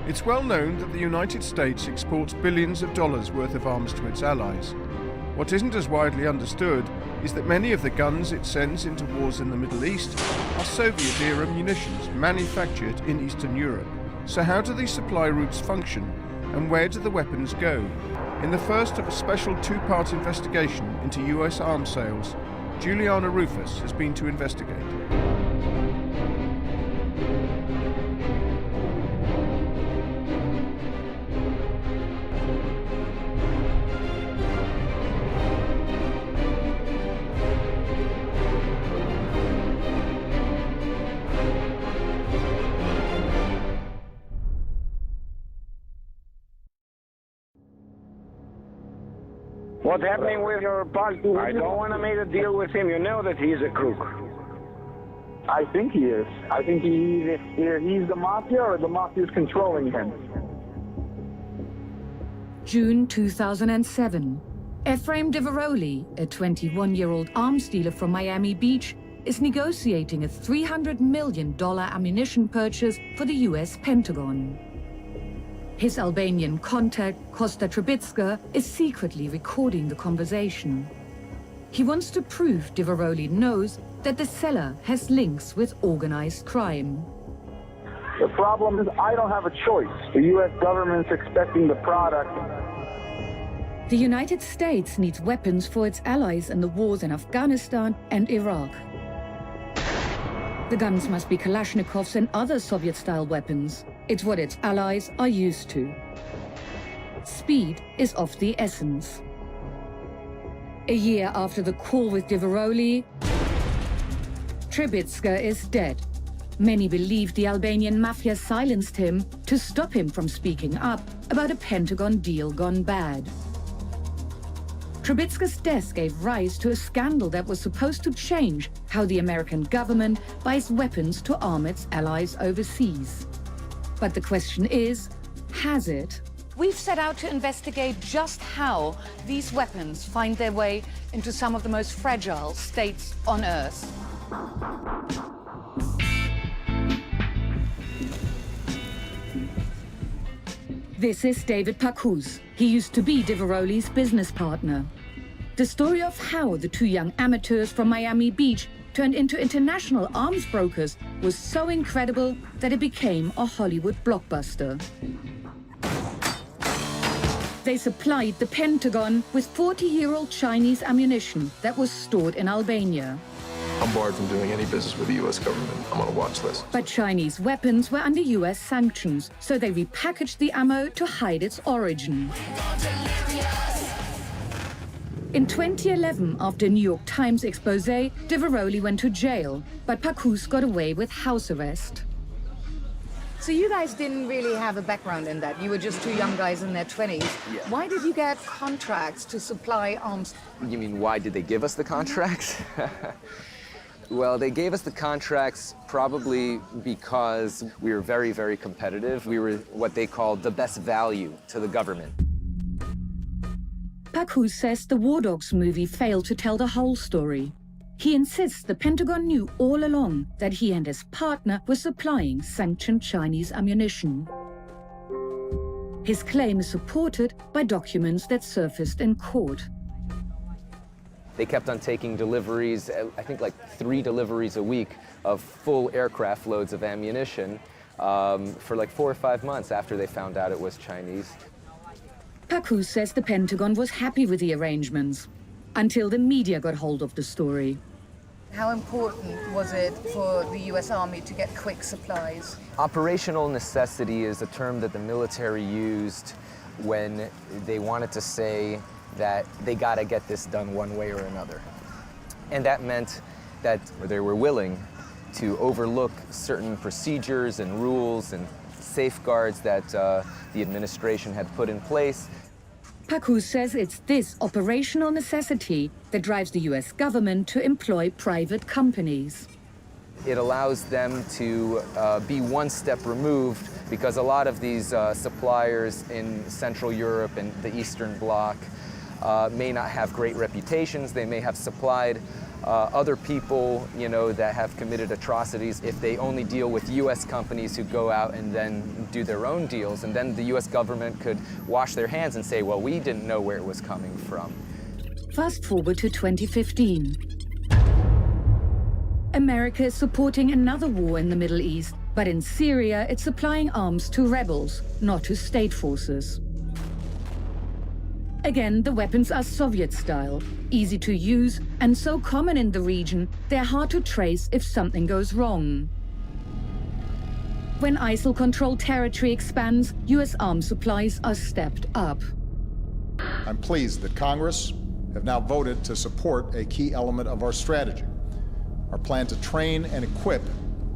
It's well known that the United States exports billions of dollars worth of arms to its allies. What isn't as widely understood is that many of the guns it sends into wars in the Middle East are Soviet-era munitions manufactured in Eastern Europe. So how do these supply routes function, and where do the weapons go? In the first of a special two-part investigation into US arms sales, Juliana Ruhfus has been to investigate. What's happening with your partner? I don't want to make a deal with him. You know that he's a crook. I think he is. I think either he's the mafia or the mafia is controlling him. June 2007. Ephraim Diveroli, a 21-year-old arms dealer from Miami Beach, is negotiating a $300 million ammunition purchase for the US Pentagon. His Albanian contact, Kosta Trubitska, is secretly recording the conversation. He wants to prove Diveroli knows that the seller has links with organized crime. The problem is I don't have a choice. The U.S. government's expecting the product. The United States needs weapons for its allies in the wars in Afghanistan and Iraq. The guns must be Kalashnikovs and other Soviet-style weapons. It's what its allies are used to. Speed is of the essence. A year after the call with Diveroli, Trubitska is dead. Many believe the Albanian mafia silenced him to stop him from speaking up about a Pentagon deal gone bad. Trubitska's death gave rise to a scandal that was supposed to change how the American government buys weapons to arm its allies overseas. But the question is, has it? We've set out to investigate just how these weapons find their way into some of the most fragile states on Earth. This is David Pakouz. He used to be Diveroli's business partner. The story of how the two young amateurs from Miami Beach turned into international arms brokers was so incredible that it became a Hollywood blockbuster. They supplied the Pentagon with 40-year-old Chinese ammunition that was stored in Albania. I'm barred from doing any business with the U.S. government. I'm on a watch list. But Chinese weapons were under U.S. sanctions, so they repackaged the ammo to hide its origin. In 2011, after a New York Times expose, Diveroli went to jail, but Pakouz got away with house arrest. So you guys didn't really have a background in that. You were just two young guys in their 20s. Yeah. Why did you get contracts to supply arms? You mean, why did they give us the contracts? Well, they gave us the contracts probably because we were very, very competitive. We were what they called the best value to the government. Pakouz says the War Dogs movie failed to tell the whole story. He insists the Pentagon knew all along that he and his partner were supplying sanctioned Chinese ammunition. His claim is supported by documents that surfaced in court. They kept on taking deliveries, I think like 3 deliveries a week of full aircraft loads of ammunition for like 4 or 5 months after they found out it was Chinese. Pakouz says the Pentagon was happy with the arrangements until the media got hold of the story. How important was it for the US Army to get quick supplies? Operational necessity is a term that the military used when they wanted to say that they gotta get this done one way or another. And that meant that they were willing to overlook certain procedures and rules and safeguards that the administration had put in place. Pakouz says it's this operational necessity that drives the US government to employ private companies. It allows them to be one step removed because a lot of these suppliers in Central Europe and the Eastern Bloc may not have great reputations. They may have supplied other people, you know, that have committed atrocities, if they only deal with U.S. companies who go out and then do their own deals, and then the U.S. government could wash their hands and say, well, we didn't know where it was coming from. Fast forward to 2015. America is supporting another war in the Middle East, but in Syria it's supplying arms to rebels, not to state forces. Again, the weapons are Soviet-style, easy to use, and so common in the region, they're hard to trace if something goes wrong. When ISIL-controlled territory expands, U.S. arms supplies are stepped up. I'm pleased that Congress have now voted to support a key element of our strategy, our plan to train and equip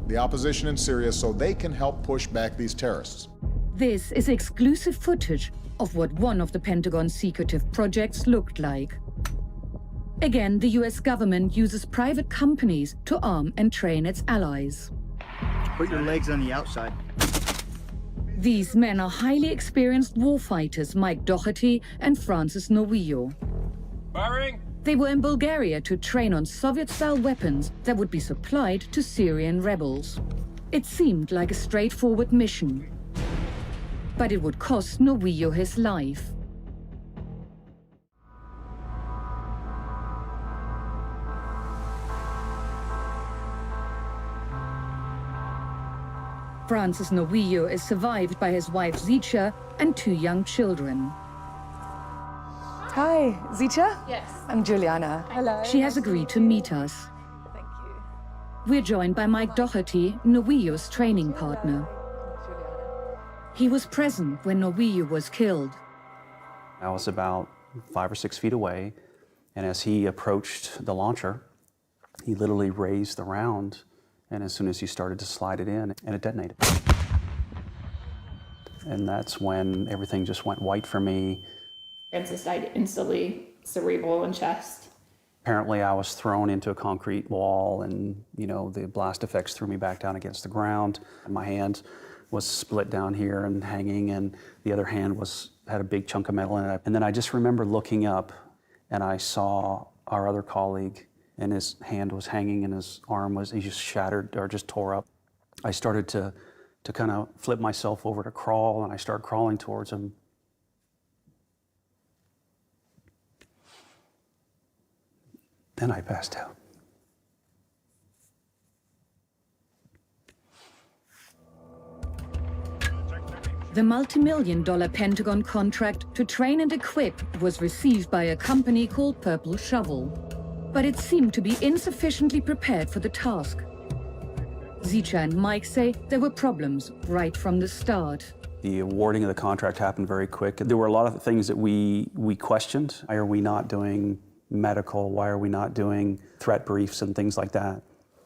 the opposition in Syria so they can help push back these terrorists. This is exclusive footage of what one of the Pentagon's secretive projects looked like. Again, the US government uses private companies to arm and train its allies. Put your legs on the outside. These men are highly experienced warfighters, Mike Doherty and Francis Novillo. Firing! They were in Bulgaria to train on Soviet-style weapons that would be supplied to Syrian rebels. It seemed like a straightforward mission, but it would cost Novillo his life. Francis Novillo is survived by his wife Zicha and 2 young children. Hi, Zicha? Yes. I'm Juliana. Hello. She has agreed to meet us. Thank you. We're joined by Mike Doherty, Novillo's training partner. He was present when Novillo was killed. I was about 5 or 6 feet away, and as he approached the launcher, he literally raised the round, and as soon as he started to slide it in, and it detonated. And that's when everything just went white for me. Francis died instantly, cerebral and chest. Apparently I was thrown into a concrete wall, and the blast effects threw me back down against the ground. And my hand was split down here and hanging, and the other hand had a big chunk of metal in it. And then I just remember looking up, and I saw our other colleague, and his hand was hanging, and his arm he just shattered or just tore up. I started to kind of flip myself over to crawl, and I started crawling towards him. Then I passed out. The multi-million-dollar Pentagon contract to train and equip was received by a company called Purple Shovel, but it seemed to be insufficiently prepared for the task. Zicha and Mike say there were problems right from the start. The awarding of the contract happened very quick. There were a lot of things that we questioned. Why are we not doing medical? Why are we not doing threat briefs and things like that?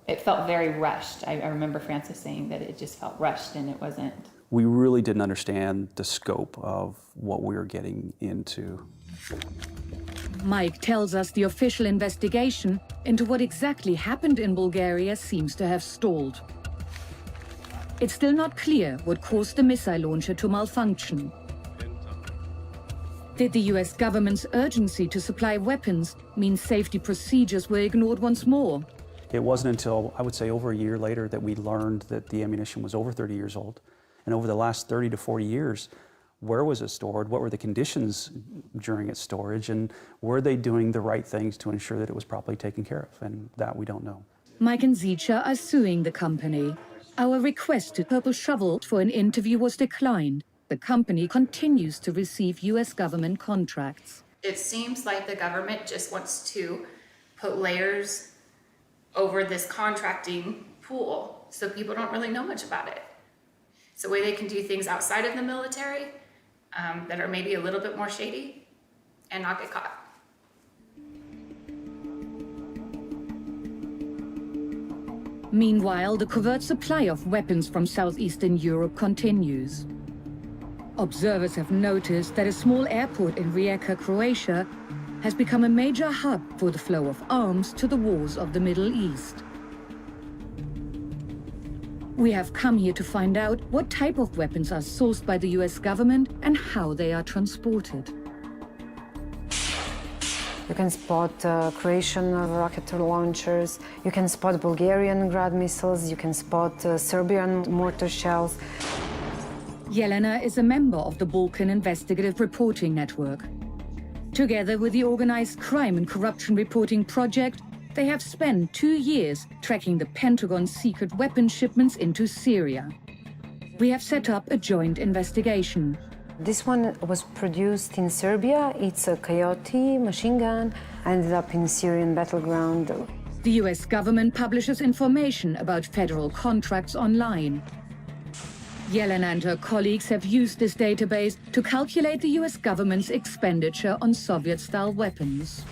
It felt very rushed. I remember Francis saying that it just felt rushed and it wasn't. We really didn't understand the scope of what we were getting into. Mike tells us the official investigation into what exactly happened in Bulgaria seems to have stalled. It's still not clear what caused the missile launcher to malfunction. Did the US government's urgency to supply weapons mean safety procedures were ignored once more? It wasn't until, I would say, over a year later that we learned that the ammunition was over 30 years old. And over the last 30 to 40 years, where was it stored? What were the conditions during its storage? And were they doing the right things to ensure that it was properly taken care of? And that we don't know. Mike and Zicha are suing the company. Our request to Purple Shovel for an interview was declined. The company continues to receive US government contracts. It seems like the government just wants to put layers over this contracting pool so people don't really know much about it. It's a way they can do things outside of the military that are maybe a little bit more shady and not get caught. Meanwhile, the covert supply of weapons from southeastern Europe continues. Observers have noticed that a small airport in Rijeka, Croatia, has become a major hub for the flow of arms to the wars of the Middle East. We have come here to find out what type of weapons are sourced by the US government and how they are transported. You can spot Croatian rocket launchers. You can spot Bulgarian Grad missiles. You can spot Serbian mortar shells. Jelena is a member of the Balkan Investigative Reporting Network. Together with the Organized Crime and Corruption Reporting Project, they have spent 2 years tracking the Pentagon's secret weapon shipments into Syria. We have set up a joint investigation. This one was produced in Serbia. It's a Coyote machine gun, ended up in Syrian battleground. The US government publishes information about federal contracts online. Jelena and her colleagues have used this database to calculate the US government's expenditure on Soviet-style weapons.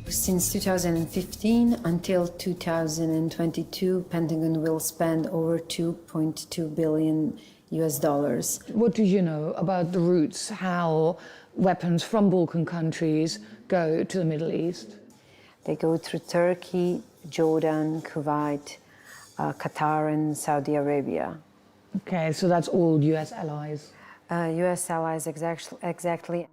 Since 2015 until 2022, Pentagon will spend over $2.2 billion US dollars. What do you know about the routes, how weapons from Balkan countries go to the Middle East? They go through Turkey, Jordan, Kuwait, Qatar and Saudi Arabia. Okay, so that's all US allies? US allies, exactly.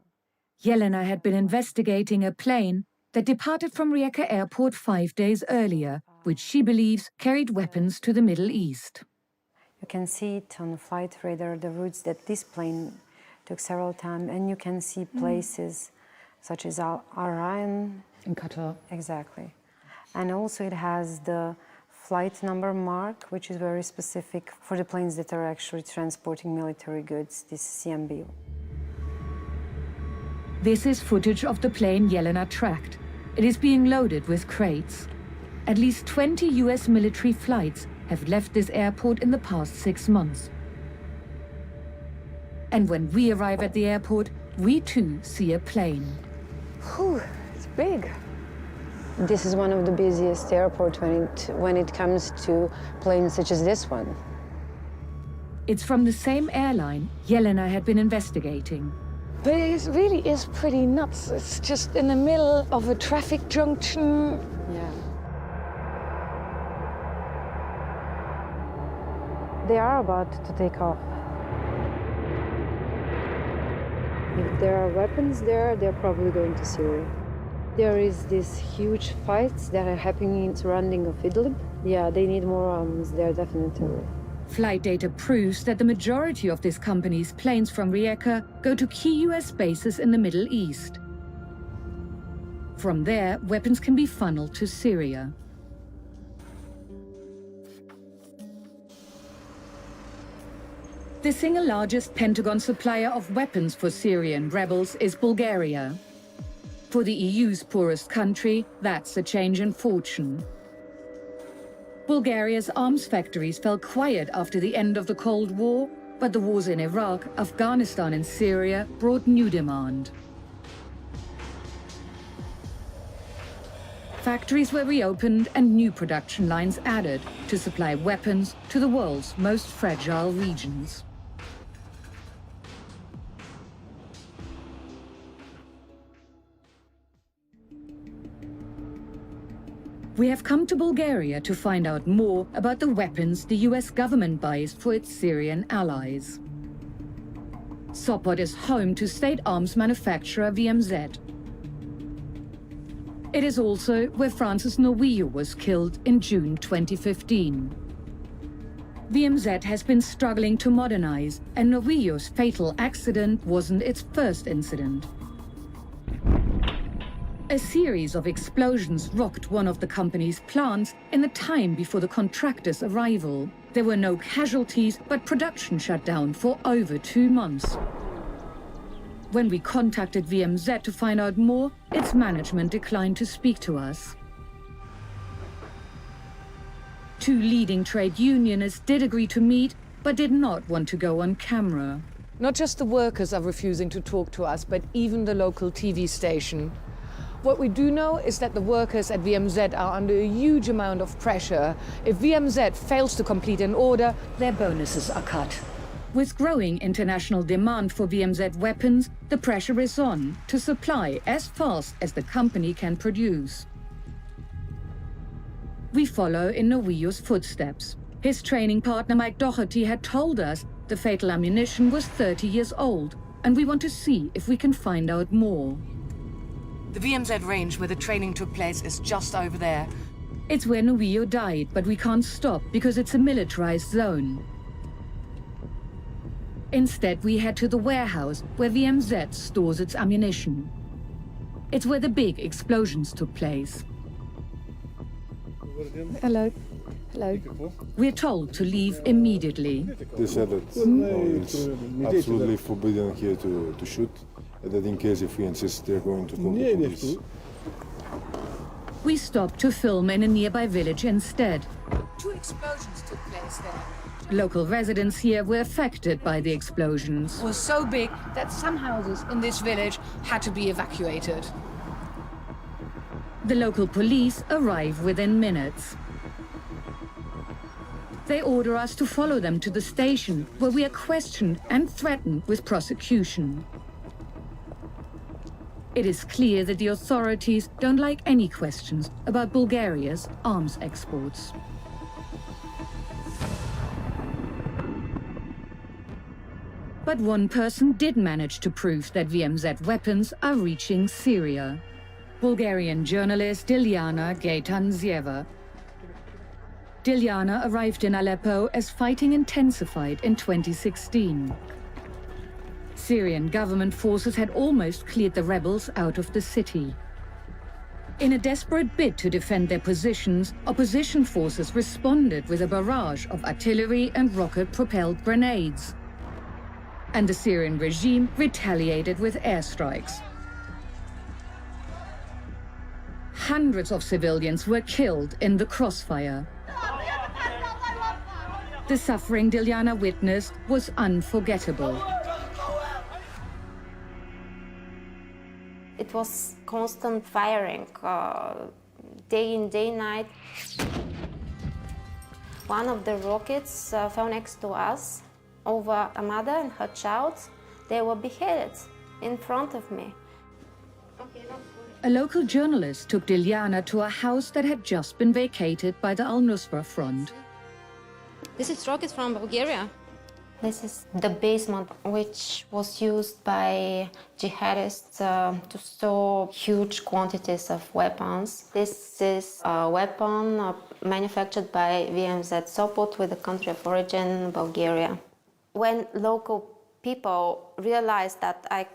Jelena had been investigating a plane that departed from Rijeka airport 5 days earlier, which she believes carried weapons to the Middle East. You can see it on flight radar, the routes that this plane took several times, and you can see places such as Al Ryan. In Qatar. Exactly. And also it has the flight number mark, which is very specific for the planes that are actually transporting military goods, this CMB. This is footage of the plane Jelena tracked. It is being loaded with crates. At least 20 US military flights have left this airport in the past 6 months. And when we arrive at the airport, we too see a plane. Whew, it's big. This is one of the busiest airports when it comes to planes such as this one. It's from the same airline Jelena had been investigating. But it really is pretty nuts. It's just in the middle of a traffic junction. Yeah. They are about to take off. If there are weapons there, they're probably going to Syria. There is these huge fights that are happening surrounding of Idlib. Yeah, they need more arms there, definitely. Flight data proves that the majority of this company's planes from Rijeka go to key US bases in the Middle East. From there, weapons can be funneled to Syria. The single largest Pentagon supplier of weapons for Syrian rebels is Bulgaria. For the EU's poorest country, that's a change in fortune. Bulgaria's arms factories fell quiet after the end of the Cold War, but the wars in Iraq, Afghanistan and Syria brought new demand. Factories were reopened and new production lines added to supply weapons to the world's most fragile regions. We have come to Bulgaria to find out more about the weapons the US government buys for its Syrian allies. Sopot is home to state arms manufacturer VMZ. It is also where Francis Novillo was killed in June 2015. VMZ has been struggling to modernize, and Novillo's fatal accident wasn't its first incident. A series of explosions rocked one of the company's plants in the time before the contractor's arrival. There were no casualties, but production shut down for over 2 months. When we contacted VMZ to find out more, its management declined to speak to us. 2 leading trade unionists did agree to meet, but did not want to go on camera. Not just the workers are refusing to talk to us, but even the local TV station. What we do know is that the workers at VMZ are under a huge amount of pressure. If VMZ fails to complete an order, their bonuses are cut. With growing international demand for VMZ weapons, the pressure is on to supply as fast as the company can produce. We follow in Novillo's footsteps. His training partner Mike Doherty had told us the fatal ammunition was 30 years old, and we want to see if we can find out more. The VMZ range where the training took place is just over there. It's where Novillo died, but we can't stop because it's a militarized zone. Instead, we head to the warehouse where VMZ stores its ammunition. It's where the big explosions took place. Hello. Hello. We're told to leave immediately. They said that it's absolutely forbidden here to shoot, and that in case if we insist, they're going to call the police. We stop to film in a nearby village instead. 2 explosions took place there. Local residents here were affected by the explosions. It was so big that some houses in this village had to be evacuated. The local police arrive within minutes. They order us to follow them to the station, where we are questioned and threatened with prosecution. It is clear that the authorities don't like any questions about Bulgaria's arms exports. But one person did manage to prove that VMZ weapons are reaching Syria. Bulgarian journalist Juliana Ruhfus. Juliana arrived in Aleppo as fighting intensified in 2016. Syrian government forces had almost cleared the rebels out of the city. In a desperate bid to defend their positions, opposition forces responded with a barrage of artillery and rocket-propelled grenades. And the Syrian regime retaliated with airstrikes. Hundreds of civilians were killed in the crossfire. The suffering Juliana witnessed was unforgettable. It was constant firing, day in, day night. One of the rockets fell next to us, over a mother and her child. They were beheaded in front of me. A local journalist took Juliana to a house that had just been vacated by the Al-Nusra Front. This is rockets from Bulgaria. This is the basement which was used by jihadists to store huge quantities of weapons. This is a weapon manufactured by VMZ Sopot with the country of origin, Bulgaria. When local people realized that I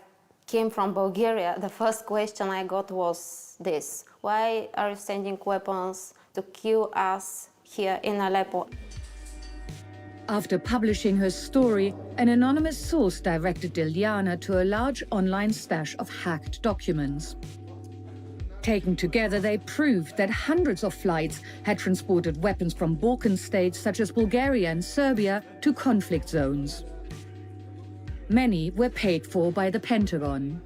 came from Bulgaria, the first question I got was this: why are you sending weapons to kill us here in Aleppo? After publishing her story, an anonymous source directed Juliana to a large online stash of hacked documents. Taken together, they proved that hundreds of flights had transported weapons from Balkan states such as Bulgaria and Serbia to conflict zones. Many were paid for by the Pentagon.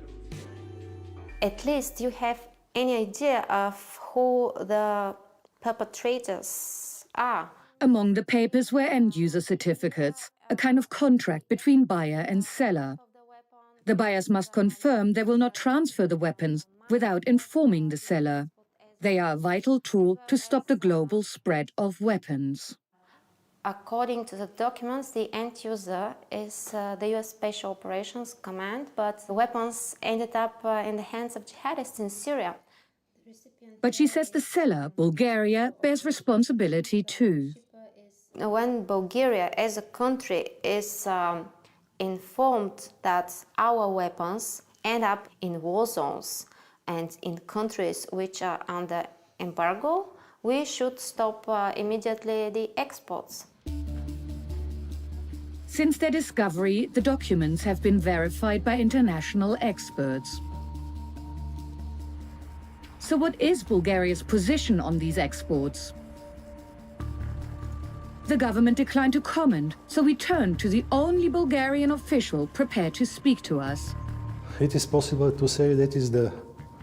At least you have any idea of who the perpetrators are. Among the papers were end-user certificates, a kind of contract between buyer and seller. The buyers must confirm they will not transfer the weapons without informing the seller. They are a vital tool to stop the global spread of weapons. According to the documents, the end user is the US Special Operations Command, but the weapons ended up in the hands of jihadists in Syria. But she says the seller, Bulgaria, bears responsibility too. When Bulgaria as a country is informed that our weapons end up in war zones and in countries which are under embargo, we should stop immediately the exports. Since their discovery, the documents have been verified by international experts. So what is Bulgaria's position on these exports? The government declined to comment, so we turned to the only Bulgarian official prepared to speak to us. It is possible to say that is the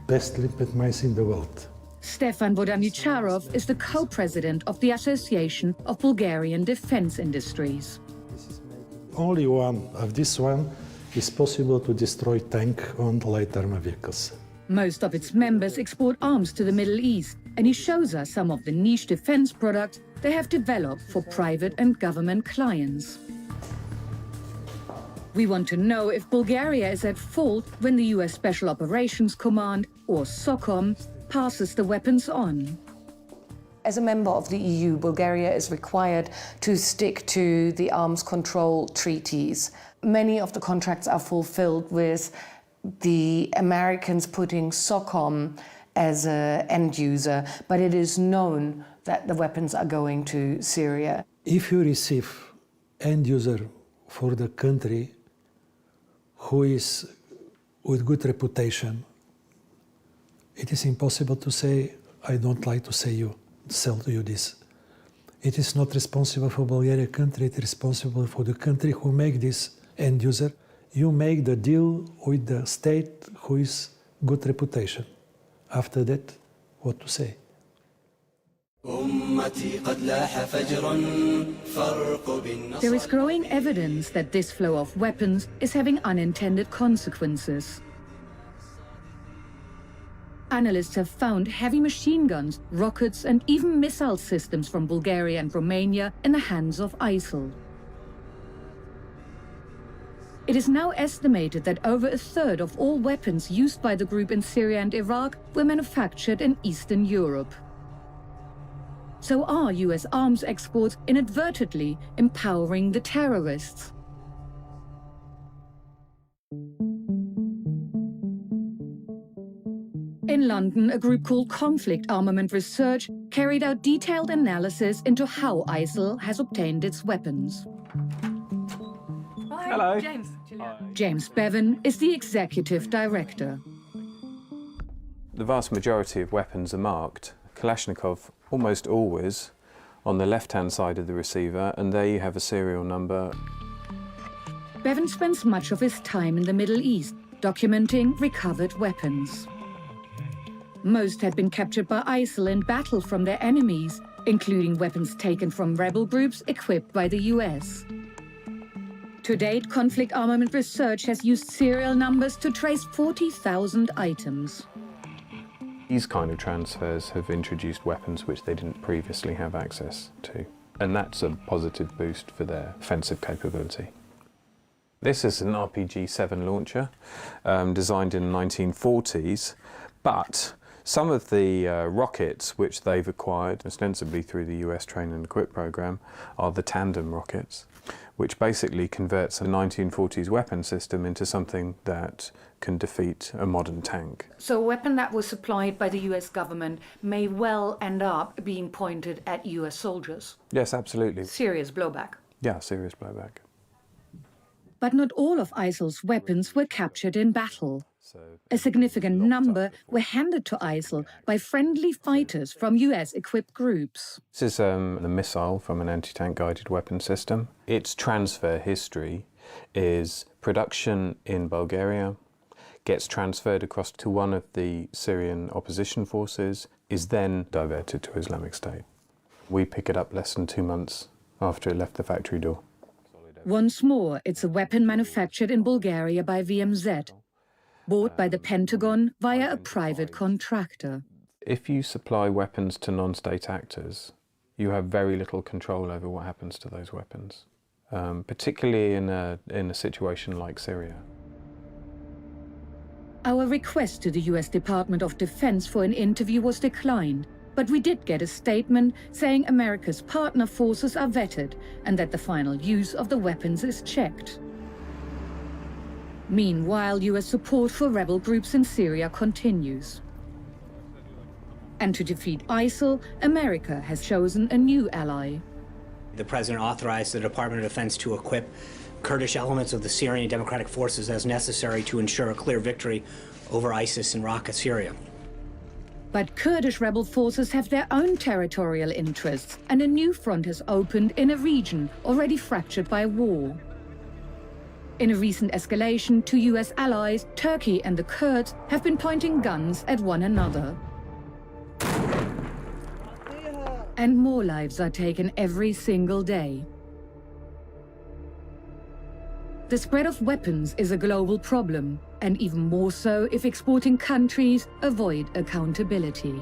best limpet mice in the world. Stefan Vodanicharov is the co-president of the Association of Bulgarian Defense Industries. Only one of this one is possible to destroy tank and light armor vehicles. Most of its members export arms to the Middle East, and he shows us some of the niche defense products they have developed for private and government clients. We want to know if Bulgaria is at fault when the US Special Operations Command or SOCOM, passes the weapons on. As a member of the EU, Bulgaria is required to stick to the arms control treaties. Many of the contracts are fulfilled with the Americans putting SOCOM as an end user, but it is known that the weapons are going to Syria. If you receive end user for the country who is with good reputation, it is impossible to say, I don't like to sell to you this. It is not responsible for Bulgaria country, it is responsible for the country who make this end user. You make the deal with the state who is good reputation. After that, what to say? There is growing evidence that this flow of weapons is having unintended consequences. Analysts have found heavy machine guns, rockets, and even missile systems from Bulgaria and Romania in the hands of ISIL. It is now estimated that over a third of all weapons used by the group in Syria and Iraq were manufactured in Eastern Europe. So are US arms exports inadvertently empowering the terrorists? In London, a group called Conflict Armament Research carried out detailed analysis into how ISIL has obtained its weapons. Hi, hello. James. James Bevan is the executive director. The vast majority of weapons are marked. Kalashnikov almost always on the left-hand side of the receiver, and there you have a serial number. Bevan spends much of his time in the Middle East, documenting recovered weapons. Most had been captured by ISIL in battle from their enemies, including weapons taken from rebel groups equipped by the US. To date, Conflict Armament Research has used serial numbers to trace 40,000 items. These kind of transfers have introduced weapons which they didn't previously have access to, and that's a positive boost for their offensive capability. This is an RPG-7 launcher designed in the 1940s, but some of the rockets which they've acquired, ostensibly through the US Train and Equip program, are the tandem rockets, which basically converts a 1940s weapon system into something that can defeat a modern tank. So a weapon that was supplied by the US government may well end up being pointed at US soldiers. Yes, absolutely. Serious blowback. Yeah, serious blowback. But not all of ISIL's weapons were captured in battle. A significant number were handed to ISIL by friendly fighters from US-equipped groups. This is a missile from an anti-tank guided weapon system. Its transfer history is production in Bulgaria, gets transferred across to one of the Syrian opposition forces, is then diverted to Islamic State. We pick it up less than 2 months after it left the factory door. Once more, it's a weapon manufactured in Bulgaria by VMZ, bought by the Pentagon via a private contractor. If you supply weapons to non-state actors, you have very little control over what happens to those weapons, particularly in a situation like Syria. Our request to the US Department of Defense for an interview was declined, but we did get a statement saying America's partner forces are vetted and that the final use of the weapons is checked. Meanwhile, US support for rebel groups in Syria continues. And to defeat ISIL, America has chosen a new ally. The president authorized the Department of Defense to equip Kurdish elements of the Syrian Democratic Forces as necessary to ensure a clear victory over ISIS in Raqqa, Syria. But Kurdish rebel forces have their own territorial interests, and a new front has opened in a region already fractured by war. In a recent escalation, two US allies, Turkey and the Kurds, have been pointing guns at one another. And more lives are taken every single day. The spread of weapons is a global problem, and even more so if exporting countries avoid accountability.